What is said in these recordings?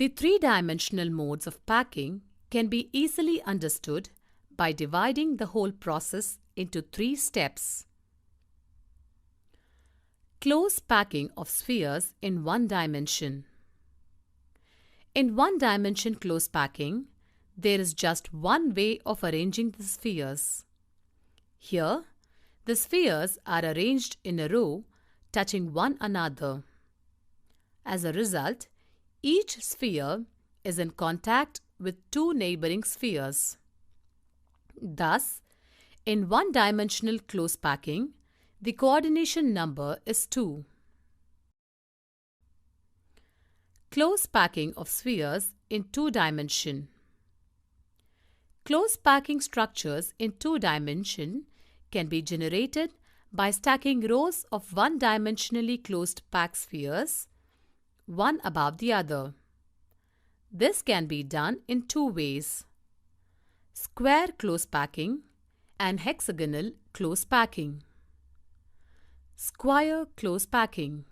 The three-dimensional modes of packing can be easily understood by dividing the whole process into three steps. Close packing of spheres in one dimension. In one-dimension close packing, there is just one way of arranging the spheres. Here, the spheres are arranged in a row touching one another. As a result, each sphere is in contact with two neighboring spheres. Thus, in one-dimensional close packing, the coordination number is 2. Close packing of spheres in two dimension. Close packing structures in two dimension can be generated by stacking rows of one-dimensionally closed packed spheres, one above the other. This can be done in two ways: square close packing and hexagonal close packing. Square close packing.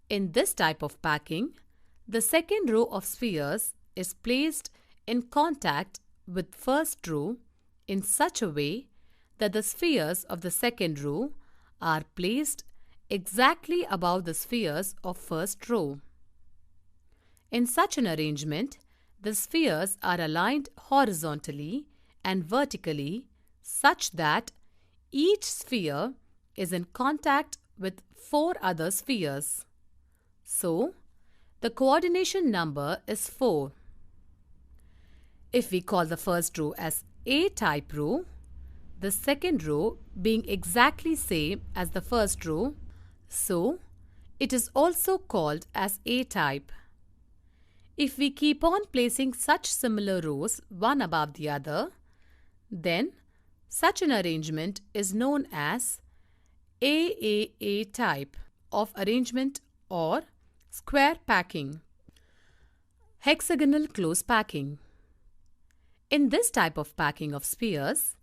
In this type of packing, the second row of spheres is placed in contact with first row in such a way that the spheres of the second row are placed exactly above the spheres of first row. In such an arrangement, the spheres are aligned horizontally and vertically such that each sphere is in contact with 4 other spheres. So, the coordination number is 4. If we call the first row as A-type row, the second row being exactly same as the first row, so it is also called as A-type. If we keep on placing such similar rows one above the other, then such an arrangement is known as AAA type of arrangement or square packing. Hexagonal close packing. In this type of packing of spheres,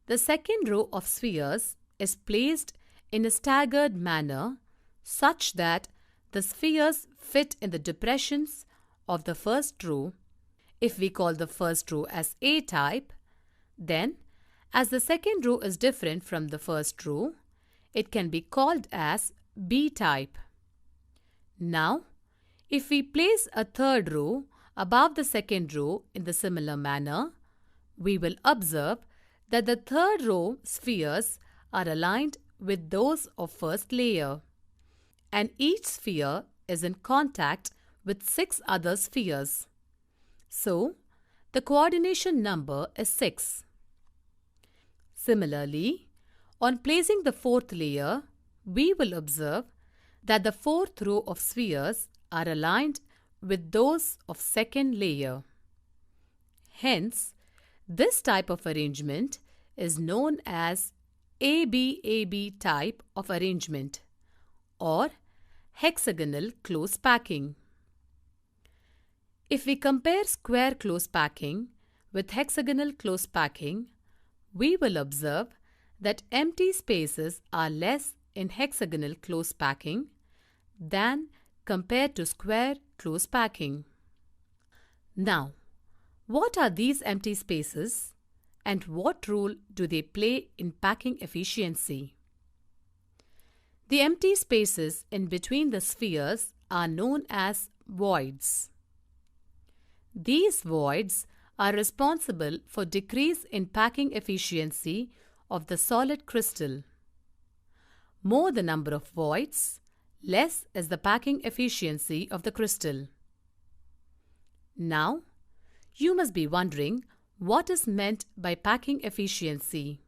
the second row of spheres is placed in a staggered manner such that the spheres fit in the depressions of the first row. If we call the first row as A-type, then as the second row is different from the first row, it can be called as B-type. Now, if we place a third row above the second row in the similar manner, we will observe that the third row spheres are aligned with those of first layer, and each sphere is in contact with 6 other spheres. So, the coordination number is 6. Similarly, on placing the fourth layer, we will observe that the fourth row of spheres are aligned with those of second layer. Hence, this type of arrangement is known as ABAB type of arrangement or hexagonal close packing. If we compare square close packing with hexagonal close packing, we will observe that empty spaces are less in hexagonal close packing than compared to square close packing. Now, what are these empty spaces and what role do they play in packing efficiency? The empty spaces in between the spheres are known as voids. These voids are responsible for decrease in packing efficiency of the solid crystal. More the number of voids, less is the packing efficiency of the crystal. Now, you must be wondering what is meant by packing efficiency.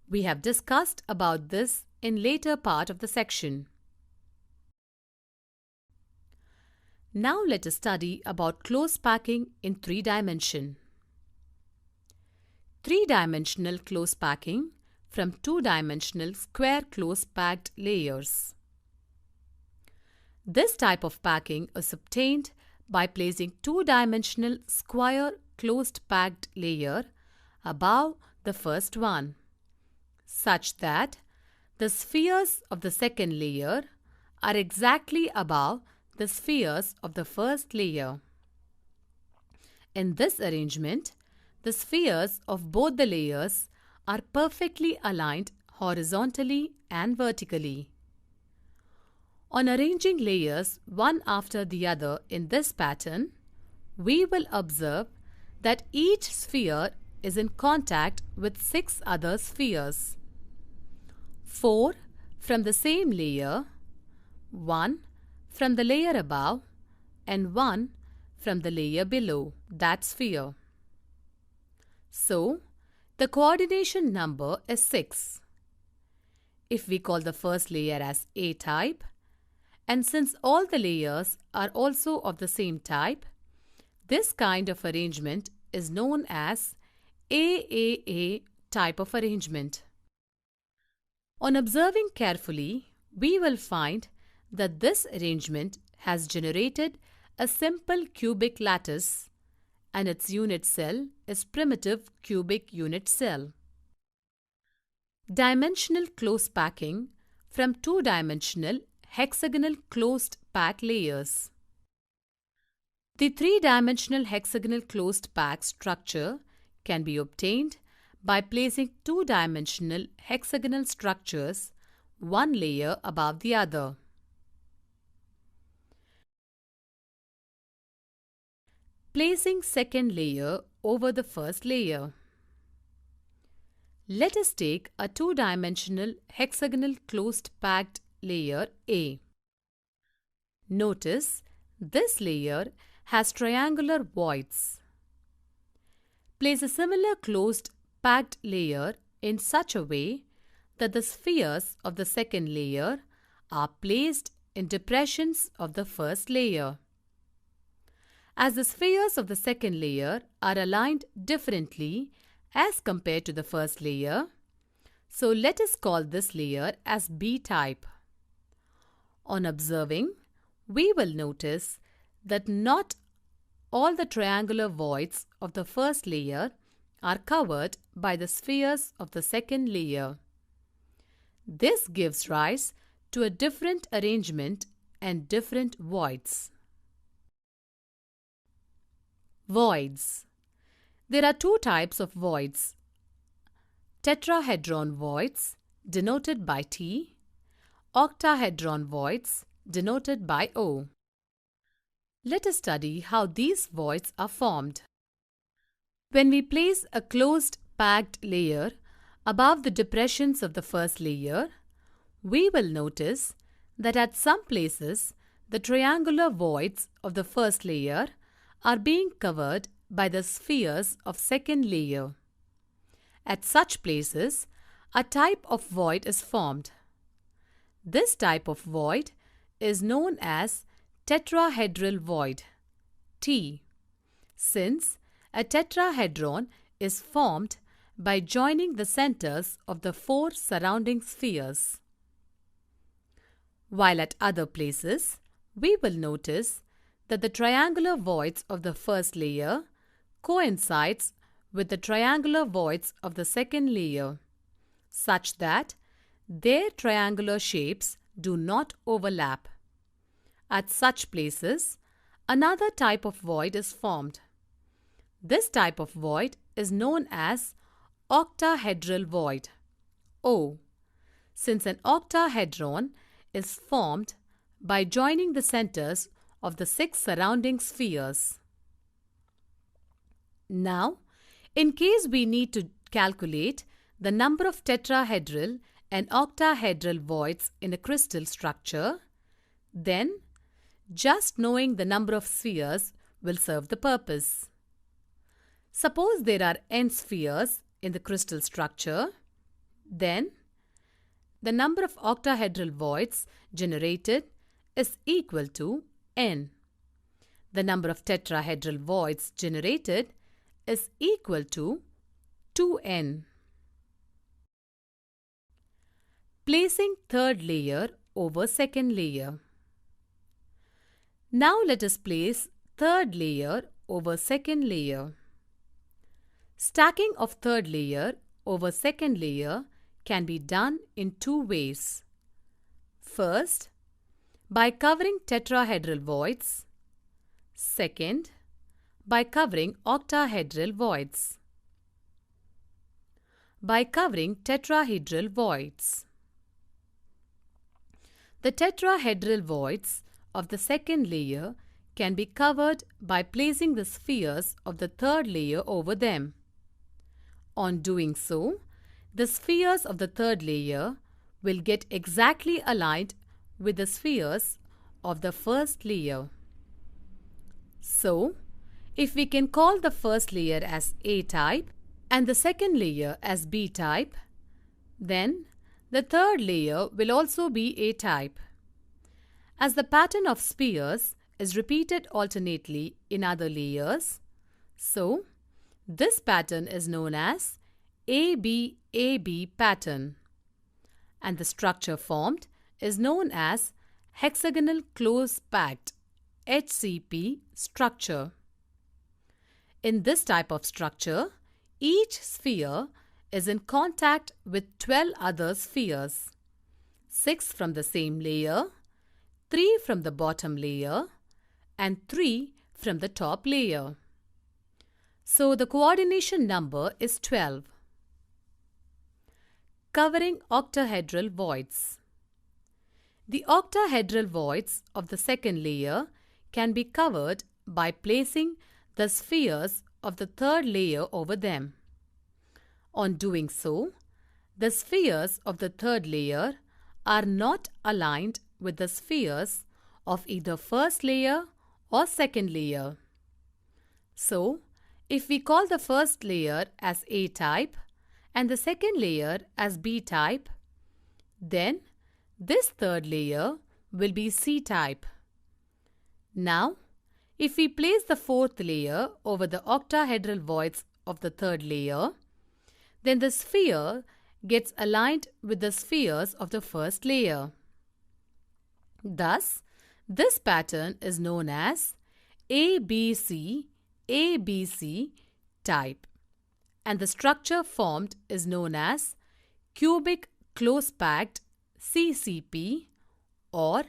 We have discussed about this in later part of the section. Now let us study about close packing in 3 dimension. 3-dimensional close packing from 2-dimensional square close packed layers. This type of packing is obtained by placing 2-dimensional square closed packed layer above the first one, such that the spheres of the second layer are exactly above the spheres of the first layer. In this arrangement, the spheres of both the layers are perfectly aligned horizontally and vertically. On arranging layers one after the other in this pattern, we will observe that each sphere is in contact with 6 other spheres. 4 from the same layer, 1 from the layer above, and 1 from the layer below that sphere. So, the coordination number is 6. If we call the first layer as A-type, and since all the layers are also of the same type, this kind of arrangement is known as AAA type of arrangement. On observing carefully, we will find that this arrangement has generated a simple cubic lattice, and its unit cell is primitive cubic unit cell. Dimensional close packing from two-dimensional hexagonal closed pack layers. The three-dimensional hexagonal closed pack structure can be obtained by placing two-dimensional hexagonal structures one layer above the other. Placing second layer over the first layer. Let us take a two-dimensional hexagonal closed packed layer A. Notice this layer has triangular voids. Place a similar closed packed layer in such a way that the spheres of the second layer are placed in depressions of the first layer. As the spheres of the second layer are aligned differently as compared to the first layer, so let us call this layer as B-type. On observing, we will notice that not all the triangular voids of the first layer are covered by the spheres of the second layer. This gives rise to a different arrangement and different voids. Voids. There are two types of voids: tetrahedron voids, denoted by T, octahedron voids, denoted by O. Let us study how these voids are formed. When we place a closed packed layer above the depressions of the first layer, we will notice that at some places the triangular voids of the first layer are being covered by the spheres of second layer. At such places, a type of void is formed. This type of void is known as tetrahedral void, T, since a tetrahedron is formed by joining the centers of the 4 surrounding spheres. While at other places, we will notice that the triangular voids of the first layer coincides with the triangular voids of the second layer, such that their triangular shapes do not overlap. At such places, another type of void is formed. This type of void is known as octahedral void, O, since an octahedron is formed by joining the centers of the 6 surrounding spheres. Now, in case we need to calculate the number of tetrahedral and octahedral voids in a crystal structure, then just knowing the number of spheres will serve the purpose. Suppose there are n spheres in the crystal structure, then the number of octahedral voids generated is equal to n. The number of tetrahedral voids generated is equal to 2n. Placing third layer over second layer. Now let us place third layer over second layer. Stacking of third layer over second layer can be done in 2 ways. First, by covering tetrahedral voids. Second, by covering octahedral voids. By covering tetrahedral voids. The tetrahedral voids of the second layer can be covered by placing the spheres of the third layer over them. On doing so, the spheres of the third layer will get exactly aligned with the spheres of the first layer. So, if we can call the first layer as A-type and the second layer as B-type, then the third layer will also be A-type. As the pattern of spheres is repeated alternately in other layers, so this pattern is known as AB-AB pattern, and the structure formed is known as hexagonal close-packed HCP structure. In this type of structure, each sphere is in contact with 12 other spheres, 6 from the same layer, 3 from the bottom layer, and 3 from the top layer. So the coordination number is 12. Covering octahedral voids. The octahedral voids of the second layer can be covered by placing the spheres of the third layer over them. On doing so, the spheres of the third layer are not aligned with the spheres of either first layer or second layer. So, if we call the first layer as A-type and the second layer as B-type, then this third layer will be C-type. Now, if we place the fourth layer over the octahedral voids of the third layer, then the sphere gets aligned with the spheres of the first layer. Thus, this pattern is known as ABC type, and the structure formed is known as cubic close-packed CCP or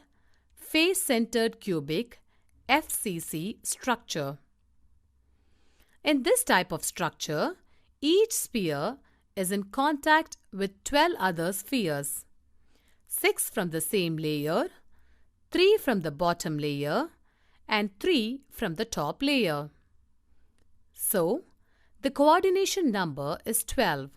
face-centered cubic FCC structure. In this type of structure, each sphere is in contact with 12 other spheres, 6 from the same layer, 3 from the bottom layer, and 3 from the top layer. So, the coordination number is 12.